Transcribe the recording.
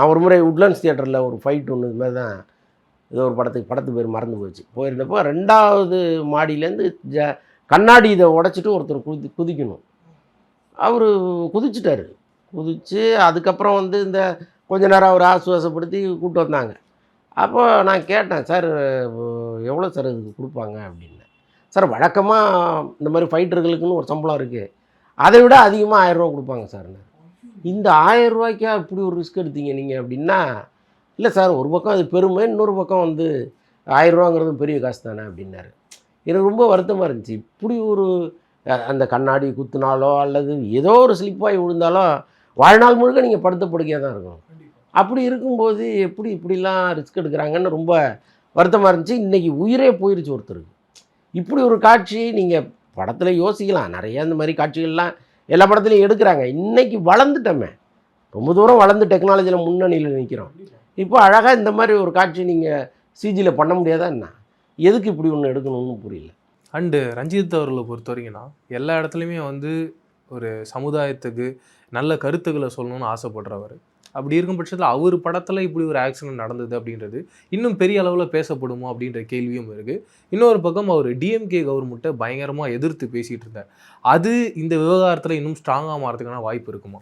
நான் ஒரு முறை உட்லண்ட்ஸ் தியேட்டரில் ஒரு ஃபைட் ஒன்று இது மாதிரி தான், ஏதோ ஒரு படத்து பேர் மறந்து போச்சு. போயிருந்தப்போ 2வது மாடியிலேருந்து கண்ணாடி இதை உடைச்சிட்டு ஒருத்தர் குதிக்கணும். அவர் குதிச்சுட்டாரு. குதிச்சு அதுக்கப்புறம் வந்து இந்த கொஞ்ச நேரம் அவரை ஆசுவாசப்படுத்தி கூப்பிட்டு வந்தாங்க. அப்போ நான் கேட்டேன், "சார் எவ்வளோ சார் இதுக்கு கொடுப்பாங்க?" அப்படின்னேன். "சார் வழக்கமாக இந்த மாதிரி ஃபைட்டர்களுக்குன்னு ஒரு சம்பளம் இருக்குது. அதை விட அதிகமாக 1000 ரூபா கொடுப்பாங்க சார்ன்னு." "இந்த 1000 ரூபாய்க்கா இப்படி ஒரு ரிஸ்க் எடுத்தீங்க நீங்கள்?" அப்படின்னா, "இல்லை சார், ஒரு பக்கம் அது பெருமை, இன்னொரு பக்கம் வந்து 1000 ரூபாங்கிறது பெரிய காசு தானே" அப்படின்னாரு. எனக்கு ரொம்ப வருத்தமாக இருந்துச்சு. இப்படி ஒரு அந்த கண்ணாடி குத்துனாலோ அல்லது ஏதோ ஒரு ஸ்லிப்பாகி விழுந்தாலோ வாழ்நாள் முழுக்க நீங்கள் படுத்த படுக்கையாக தான் இருக்கணும். அப்படி இருக்கும்போது எப்படி இப்படிலாம் ரிஸ்க் எடுக்கிறாங்கன்னு ரொம்ப வருத்தமாக இருந்துச்சு. இன்றைக்கி உயிரே போயிருச்சு ஒருத்தருக்கு. இப்படி ஒரு காட்சி நீங்கள் படத்தில் யோசிக்கலாம். நிறைய இந்த மாதிரி காட்சிகள்லாம் எல்லா படத்துலையும் எடுக்கிறாங்க. இன்றைக்கி வளர்ந்துட்டோமே, ரொம்ப தூரம் வளர்ந்து டெக்னாலஜியில் முன்னணியில் நிற்கிறோம். இப்போ அழகாக இந்த மாதிரி ஒரு காட்சி நீங்கள் சிஜியில் பண்ண முடியாதா என்ன? எதுக்கு இப்படி ஒன்று எடுக்கணும்னு புரியல. அண்டு ரஞ்சித் அவர்களை பொறுத்த வரைக்கும்னா எல்லா இடத்துலையுமே வந்து ஒரு சமுதாயத்துக்கு நல்ல கருத்துக்களை சொல்லணும்னு ஆசைப்படுறவர். அப்படி இருக்கும் பட்சத்தில் அவர் படத்தில் இப்படி ஒரு ஆக்சிடென்ட் நடந்தது அப்படின்றது இன்னும் பெரிய அளவில் பேசப்படுமோ அப்படின்ற கேள்வியும் இருக்குது. இன்னொரு பக்கம் அவர் டிஎம்கே கவர்மெண்ட்டை பயங்கரமாக எதிர்த்து பேசிகிட்டு இருந்தார். அது இந்த விவகாரத்தில் இன்னும் ஸ்ட்ராங்காக மாறதுக்கான வாய்ப்பு இருக்குமா?